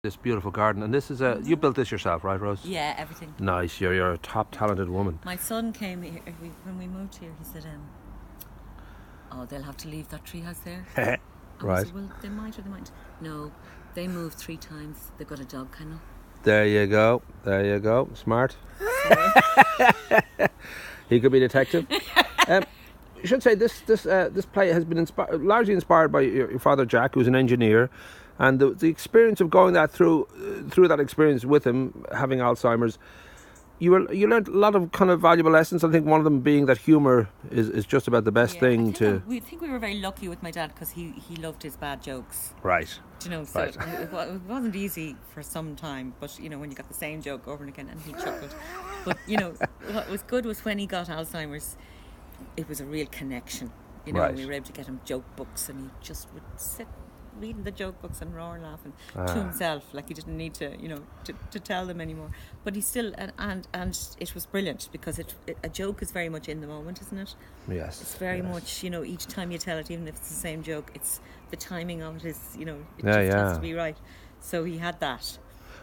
This beautiful garden, and this is you built this yourself, right, Rose? Yeah, everything. Nice. You're a top talented woman. My son came here when we moved here. He said, "Oh, they'll have to leave that treehouse there." Right. Said, well, they might or they might. No, they moved 3 times. They've got a dog kennel. There you go. Smart. He could be a detective. You should say this play has been largely inspired by your father Jack, who's an engineer, and the experience of going through that experience with him, having Alzheimer's. You learned a lot of kind of valuable lessons. I think one of them being that humour is just about the best thing to. We think we were very lucky with my dad because he loved his bad jokes. Right. Do you know, so it wasn't easy for some time, but you know, when you got the same joke over and again, and he chuckled. But you know, what was good was when he got Alzheimer's, it was a real connection. You know, we were able to get him joke books, and he just would sit reading the joke books and roar laughing to himself, like he didn't need to, you know, to tell them anymore. But he still, and it was brilliant because a joke is very much in the moment, isn't it? Yes. It's very much, you know, each time you tell it, even if it's the same joke, it's the timing of it is, you know, it has to be right. So he had that.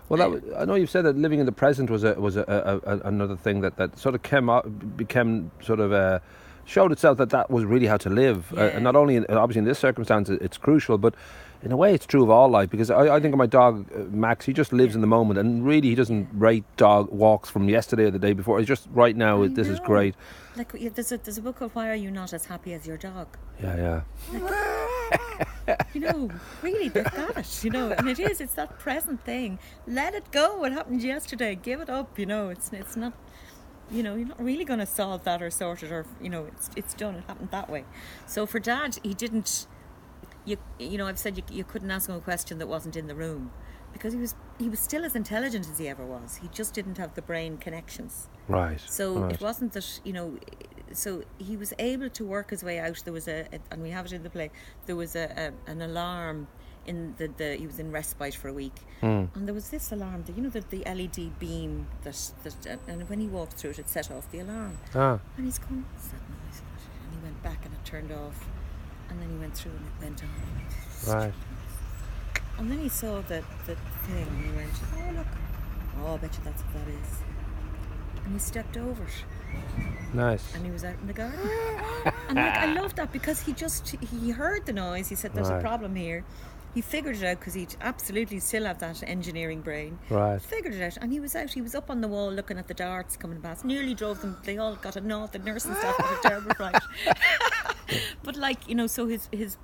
Well, I know you've said that living in the present was another thing that sort of became sort of showed itself that was really how to live, and not only obviously in this circumstance it's crucial, but in a way it's true of all life, because I think of my dog Max. He just lives in the moment, and really he doesn't rate dog walks from yesterday or the day before. It's just right now. This is great. Like there's a book called Why Are You Not As Happy As Your Dog? Yeah. Like, you know, really, they've got it, you know, and it's that present thing. Let it go. What happened yesterday? Give it up. You know, it's not. You know, you're not really going to solve that or sort it, or you know, it's done. It happened that way. So for Dad, he didn't. You know, I've said you couldn't ask him a question that wasn't in the room, because he was still as intelligent as he ever was. He just didn't have the brain connections. Right. So it wasn't that, you know. So he was able to work his way out. There was and we have it in the play. There was an alarm in he was in respite for a week, and there was this alarm, the LED beam that and when he walked through it set off the alarm. And he's going, what's that noise? And he went back and it turned off, and then he went through and it went on. Right. And then he saw the thing and he went, oh look, I bet you that's what that is. And he stepped over it. Nice. And he was out in the garden. And like, I love that, because he heard the noise. He said, there's a problem here. He figured it out, because he'd absolutely still have that engineering brain. Right. Figured it out, and he was out. He was up on the wall looking at the darts coming past. Nearly drove them. They all got a note. The nursing staff got a terrible fright. But like, you know, so his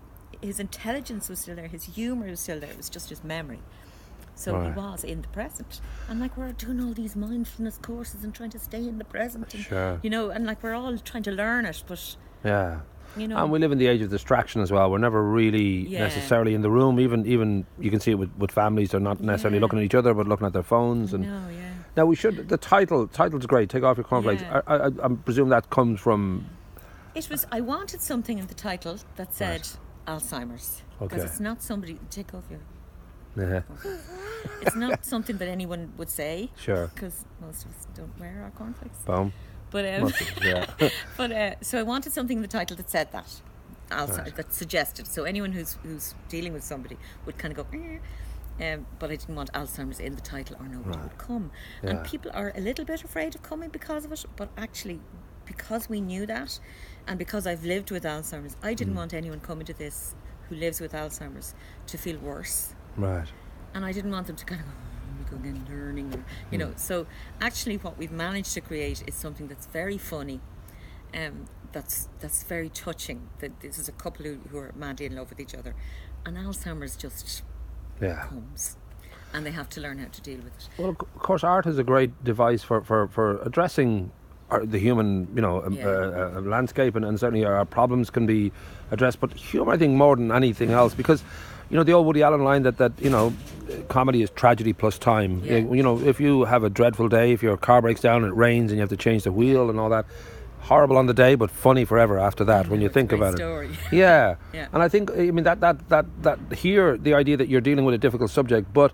intelligence was still there. His humour was still there. It was just his memory. So he was in the present. And like, we're doing all these mindfulness courses and trying to stay in the present. And, you know, and like, we're all trying to learn it, but you know. And we live in the age of distraction as well. We're never really necessarily in the room. Even you can see it with families. They're not necessarily looking at each other, but looking at their phones. And now the title's great. Take Off Your Cornflakes. I presume that comes from. It was. I wanted something in the title that said Alzheimer's, because it's not somebody. Take off your. It's not something that anyone would say. Sure. Because most of us don't wear our cornflakes. Boom. But so I wanted something in the title that said that, that suggested. So anyone who's dealing with somebody would kind of go, but I didn't want Alzheimer's in the title, or nobody would come. And people are a little bit afraid of coming because of it. But actually, because we knew that, and because I've lived with Alzheimer's, I didn't want anyone coming to this who lives with Alzheimer's to feel worse. Right. And I didn't want them to kind of go, we go again learning, you know. So actually what we've managed to create is something that's very funny, that's very touching. That this is a couple who are madly in love with each other, and Alzheimer's just comes, and they have to learn how to deal with it. Well, of course, art is a great device for addressing the human, you know, landscape, and certainly our problems can be addressed. But humour, I think, more than anything else, because, you know, the old Woody Allen line that you know, comedy is tragedy plus time. You know, if you have a dreadful day, if your car breaks down and it rains and you have to change the wheel and all that, horrible on the day, but funny forever after that. When you think about it, yeah. And I think, I mean, that here, the idea that you're dealing with a difficult subject, but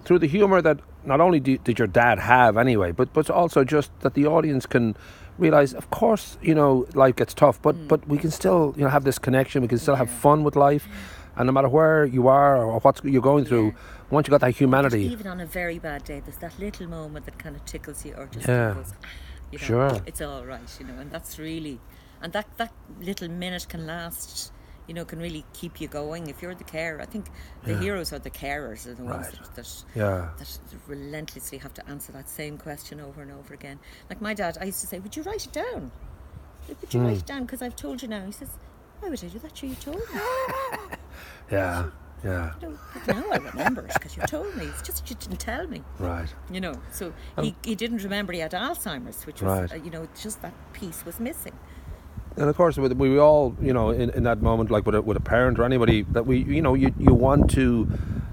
through the humour that not only did your dad have anyway, but also just that the audience can realise, of course, you know, life gets tough, but we can still, you know, have this connection. We can still have fun with life, and no matter where you are or what you're going through, once you got that humanity. Even on a very bad day, there's that little moment that kind of tickles you, or just goes, you know, sure, it's all right, you know. And that's really, and that little minute can last, you know, can really keep you going if you're the carer. I think the heroes are the carers, are the ones that relentlessly have to answer that same question over and over again. Like my dad, I used to say, would you write it down? Like, would you write it down? Because I've told you now. He says, why would I do that? Sure, you told me. Yeah. You know, but now I remember it because you told me. It's just you didn't tell me. Right. You know, so he didn't remember he had Alzheimer's, which was, you know, just that piece was missing. And of course, we all, you know, in that moment, like with a parent or anybody, that you know, you want to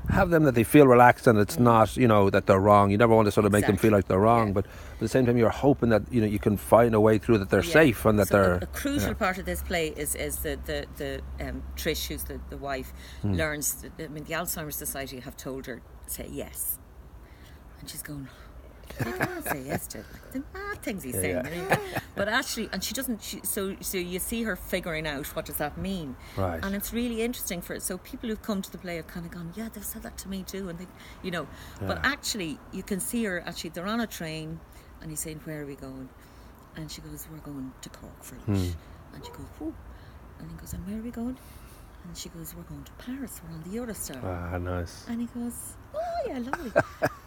have them that they feel relaxed and it's not, you know, that they're wrong. You never want to sort of make them feel like they're wrong, but at the same time, you're hoping that, you know, you can find a way through that they're safe and that they're. A crucial part of this play is the Trish, who's the wife, learns. I mean, the Alzheimer's Society have told her to say yes, and she's going, I can't say yes to like the mad things he's saying. But actually, and she doesn't. So you see her figuring out what does that mean, right? And it's really interesting for it. So people who've come to the play have kind of gone, yeah, they've said that to me too, and they, you know. But actually, you can see her. Actually, they're on a train, and he's saying, "Where are we going?" And she goes, "We're going to Cork for lunch." And she goes, "Whoa," and he goes, "And where are we going?" And she goes, "We're going to Paris. We're on the Eurostar." Ah, nice. And he goes, "Oh yeah, lovely."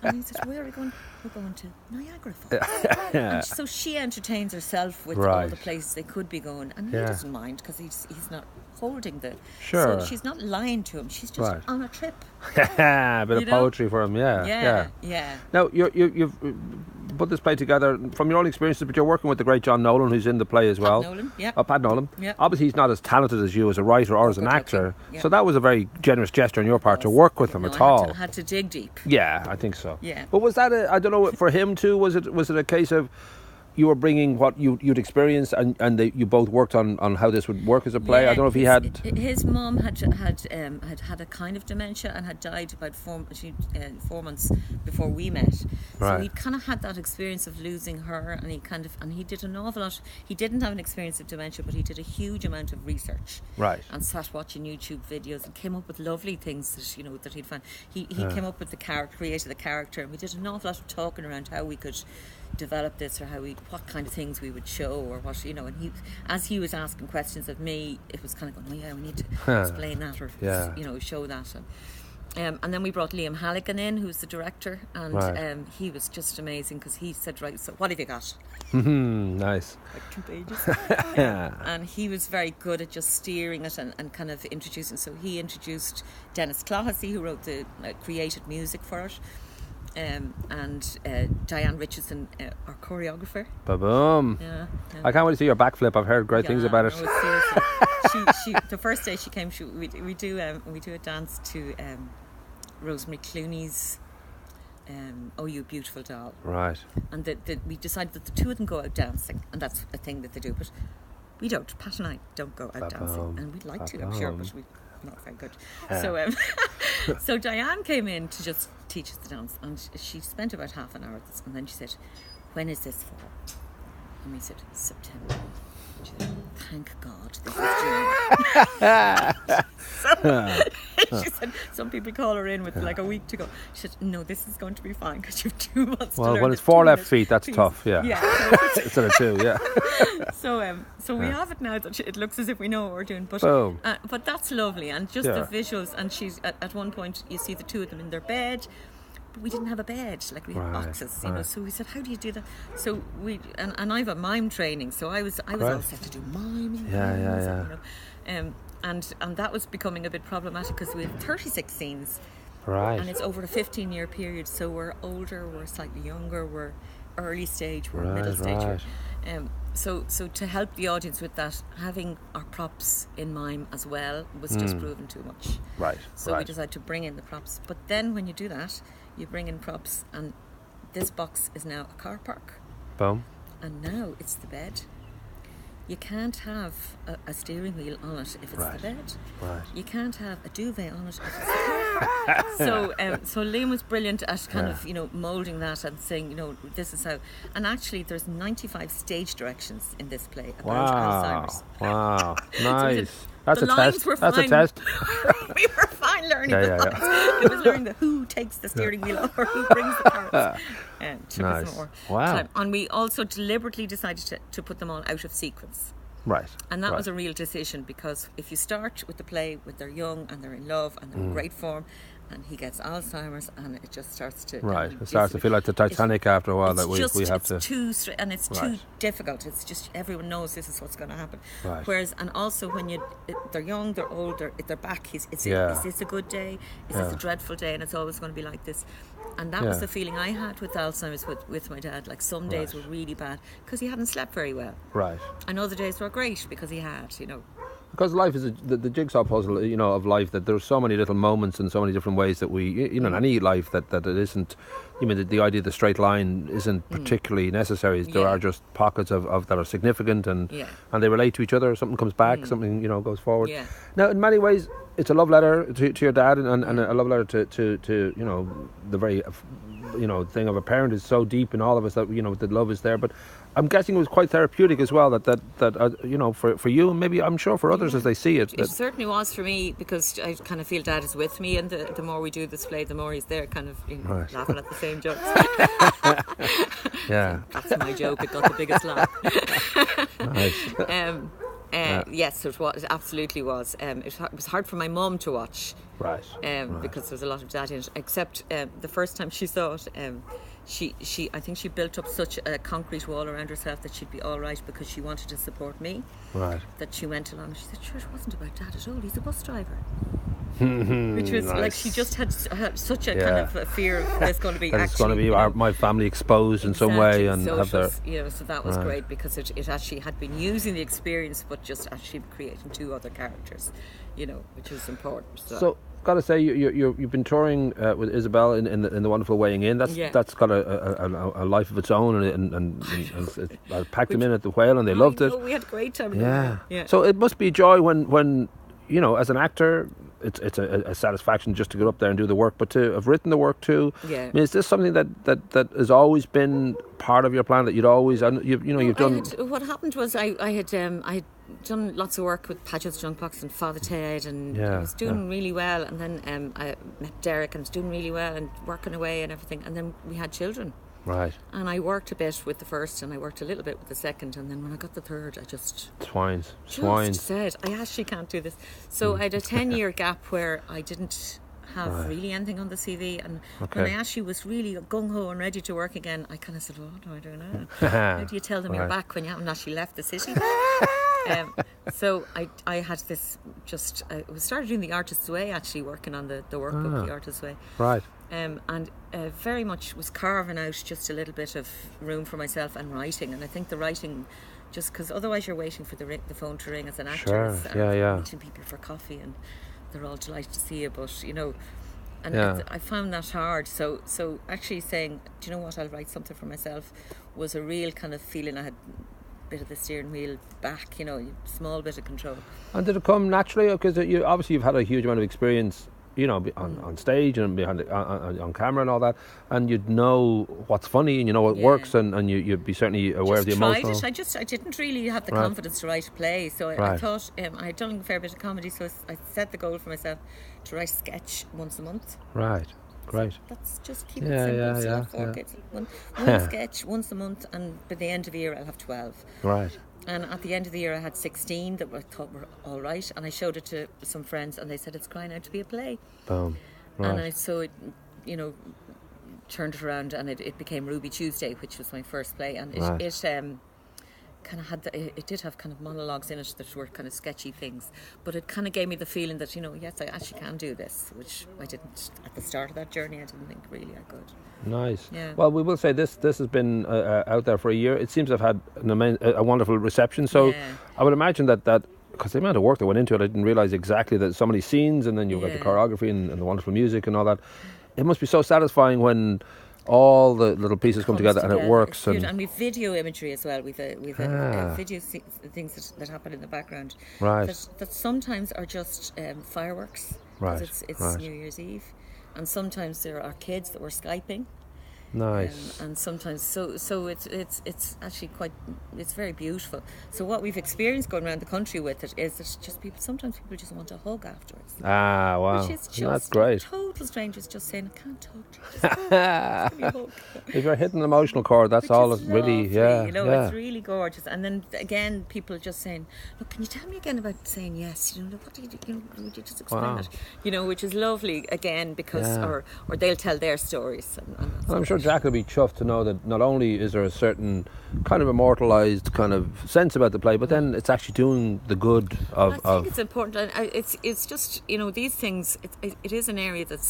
And he said, "Where are we going?" "We're going to Niagara Falls." And so she entertains herself with all the places they could be going, and he doesn't mind because he's not holding the. Sure. So she's not lying to him. She's just on a trip. Bit of poetry for him. Yeah. Now you've put this play together from your own experiences, but you're working with the great John Nolan, who's in the play as well. Pat Nolan. Yeah. Obviously, he's not as talented as you as a writer or as an actor, so that was a very generous gesture on your part to work with him at all. I had to dig deep. Yeah, I think so. Yeah. But was that I don't know, for him too, was it a case of you were bringing what you'd experienced and you both worked on how this would work as a play? I don't know if he had... His mum had a kind of dementia and had died about 4 months before we met. So he kind of had that experience of losing her, and he did an awful lot. He didn't have an experience of dementia, but he did a huge amount of research. Right. And sat watching YouTube videos and came up with lovely things that, you know, that he'd found. He came up with the character, created the character, and we did an awful lot of talking around how we could develop this, or what kind of things we would show, or what, you know. And as he was asking questions of me, it was kind of going, oh yeah, we need to explain that, or you know, show that. And then we brought Liam Halligan in, who's the director, and he was just amazing because he said, right, so what have you got? Nice. Like 2 pages. And he was very good at just steering it and kind of introducing. So he introduced Dennis Clohessy, who wrote the created music for it. And Diane Richardson, our choreographer. Ba-boom. Yeah. I can't wait to see your backflip. I've heard great things about it. No, she the first day she came, we do a dance to Rosemary Clooney's "Oh You Beautiful Doll." Right. And we decided that the two of them go out dancing, and that's a thing that they do. But we don't. Pat and I don't go out dancing, and we'd like to, I'm sure, but we're not very good. So so Diane came in to just teach us the dance, and she spent about half an hour at this, and then she said, "When is this for?" And we said, "September." She said, "Thank God this is June." She said, some people call her in with like a week to go. She said, "No, this is going to be fine because you have 2 months to learn." Well, when it's 4 left feet, that's tough, yeah. Instead of 2, yeah. So we have it now that it looks as if we know what we're doing. But that's lovely, and just the visuals. And she's at one point, you see the two of them in their bed. But we didn't have a bed, like we had boxes, you know. So we said, "How do you do that?" So and I have a mime training, so I was all set to do miming. You know? And that was becoming a bit problematic because we had 36 scenes, and it's over a 15-year period. So we're older, we're slightly younger, we're early stage, we're middle stage. So to help the audience with that, having our props in mime as well was just proven too much. So we decided to bring in the props. But then when you do that, you bring in props, and this box is now a car park. Boom. And now it's the bed. You can't have a steering wheel on it if it's the bed. You can't have a duvet on it if it's the car park. So Liam was brilliant at kind of, you know, moulding that and saying, you know, this is how. And actually, there's 95 stage directions in this play about Alzheimer's. Wow, nice. That's a test. That's a test. We were fine. learning the lines. It was learning who takes the steering wheel or who brings the carrots. Took us more time. And we also deliberately decided to put them all out of sequence. Right. And that was a real decision, because if you start with the play when they're young and they're in love and they're in great form, and he gets Alzheimer's, and it just starts to... Right, it starts to feel like the Titanic after a while, that we have to... It's too difficult. It's just, everyone knows this is what's going to happen. Right. Whereas, and also when they're young, they're older, they're back, is this a good day? Is this a dreadful day? And it's always going to be like this. And that was the feeling I had with Alzheimer's with my dad. Like, some days were really bad because he hadn't slept very well. Right. And other days were great because he had, Because life is the jigsaw puzzle, of life, that there's so many little moments and so many different ways that we, in any life, that it isn't, the idea of the straight line isn't particularly necessary. There are just pockets of that are significant and they relate to each other. Something comes back, something, goes forward. Yeah. Now, in many ways, it's a love letter to your dad, and a love letter to the very, thing of a parent is so deep in all of us that, the love is there. But I'm guessing it was quite therapeutic as well, that for you, and maybe I'm sure for others as they see it. It certainly was for me, because I kind of feel Dad is with me, and the more we do this play, the more he's there, kind of laughing at the same jokes. Yeah. That's my joke, it got the biggest laugh. Nice. Yes, it was. It absolutely was. It was hard for my mum to watch, right? Because there was a lot of Dad in it. Except the first time she saw it, I think she built up such a concrete wall around herself that she'd be all right, because she wanted to support me. Right. That she went along. She said, "Sure, it wasn't about Dad at all. He's a bus driver." Which was like, she just had such a kind of a fear of this going to be. It's going to be my family exposed in some way, and so have their. So that was great, because it actually had been using the experience, but just actually creating two other characters, which was important. So got to say, you've been touring with Isabel in the wonderful Weighing In. That's got a life of its own, and I packed them in at the Whale, and they loved it. We had a great time. Yeah. So it must be a joy when as an actor, it's a satisfaction just to get up there and do the work, but to have written the work too. Yeah. I mean, is this something that has always been part of your plan, that you'd always you've done? What happened was I had done lots of work with Padgett's Junkbox and Father Ted, and I was doing really well, and then I met Derek and was doing really well and working away and everything, and then we had children. Right. And I worked a bit with the first, and I worked a little bit with the second, and then when I got the third, I just swines said, I actually can't do this. So I had a 10-year gap where I didn't have really anything on the CV, and when I actually was really gung-ho and ready to work again, I kind of said, what do I do now? How do you tell them you're back when you haven't actually left the city? So I had this I started doing The Artist's Way, actually working on the workbook, The Artist's Way. Right. And very much was carving out just a little bit of room for myself and writing. And I think the writing, just because otherwise you're waiting for the phone to ring as an actress. Sure. Meeting people for coffee, and they're all delighted to see you, but I found that hard. So actually saying, do you know what, I'll write something for myself, was a real kind of feeling I had a bit of the steering wheel back, small bit of control. And did it come naturally? Because you've had a huge amount of experience, on stage and behind on camera and all that, and you'd know what's funny and what works, and you'd be certainly aware of the emotional. I didn't really have the confidence to write a play, so I thought I had done a fair bit of comedy, so I set the goal for myself to write a sketch once a month. Right. Great. So let's just keep it simple. Kids. One sketch once a month, and by the end of the year I'll have 12. Right. And at the end of the year I had 16 that I thought were all right, and I showed it to some friends, and they said it's crying out to be a play. Boom. Right. And so it turned it around, and it became Ruby Tuesday, which was my first play, and it kind of had it did have kind of monologues in it that were kind of sketchy things, but it kind of gave me the feeling that yes, I actually can do this, which I didn't at the start of that journey. I didn't think really I could. Nice. Yeah. Well, we will say this has been out there for a year. It seems to have had a wonderful reception. So I would imagine that because the amount of work that went into it, I didn't realise exactly that so many scenes, and then you've got the choreography and the wonderful music and all that. It must be so satisfying when all the little pieces come together and it works. And we've video imagery as well. We've video things that happen in the background. Right. That sometimes are just fireworks. Right. It's New Year's Eve. And sometimes there are kids that we're Skyping. Nice. And sometimes, so it's actually quite, it's very beautiful. So what we've experienced going around the country with it is that just sometimes people just want a hug afterwards. Ah, wow. Which is just That's great. Total strangers just saying, I can't talk to you. Just give me a hug. If you're hitting an emotional chord, that's Which all is it really, lovely, you know, it's really gorgeous. And then again, people just saying, look, can you tell me again about saying yes? You know, what do you do? You know, would you just explain it? You know, which is lovely again, because or they'll tell their stories. And I'm sure Jack will be chuffed to know that not only is there a certain kind of immortalised kind of sense about the play, but then it's actually doing the good of. I think it's important. It's just, you know, these things. It is an area that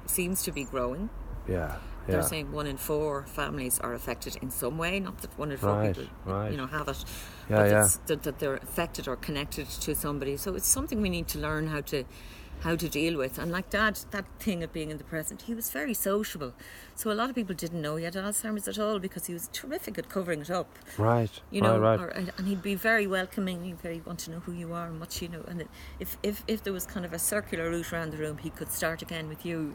seems to be growing. Yeah. They're saying 1 in 4 families are affected in some way. Not that 1 in 4 people, you know, have it, but that they're affected or connected to somebody. So it's something we need to learn how to deal with. And like Dad, that thing of being in the present, he was very sociable. So a lot of people didn't know he had Alzheimer's at all, because he was terrific at covering it up. Right. You know, right. And he'd be very welcoming. He'd very want to know who you are and what you know. And if there was kind of a circular route around the room, he could start again with you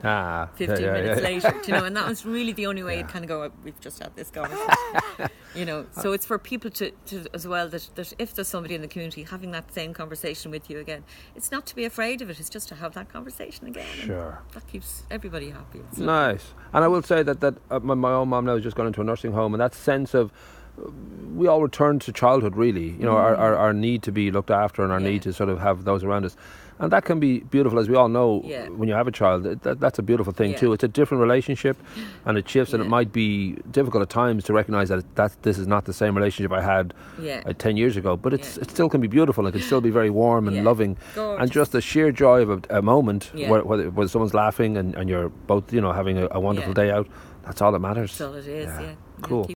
15 minutes later. You know, and that was really the only way you'd kind of go, we've just had this conversation. You know, so it's for people to as well, that if there's somebody in the community having that same conversation with you again, it's not to be afraid of it, it's just to have that conversation again. Sure. And that keeps everybody happy. It's nice. And I will say that my own mum now has just gone into a nursing home, and that sense of we all return to childhood, really, you know, our need to be looked after and our need to sort of have those around us. And that can be beautiful, as we all know. When you have a child, that's a beautiful thing too. It's a different relationship, and it shifts, and it might be difficult at times to recognise that this is not the same relationship I had 10 years ago, but it still can be beautiful. It can still be very warm and loving. Gorgeous. And just the sheer joy of a moment where someone's laughing and you're both, you know, having a wonderful day out, that's all that matters. That's all it is, Cool.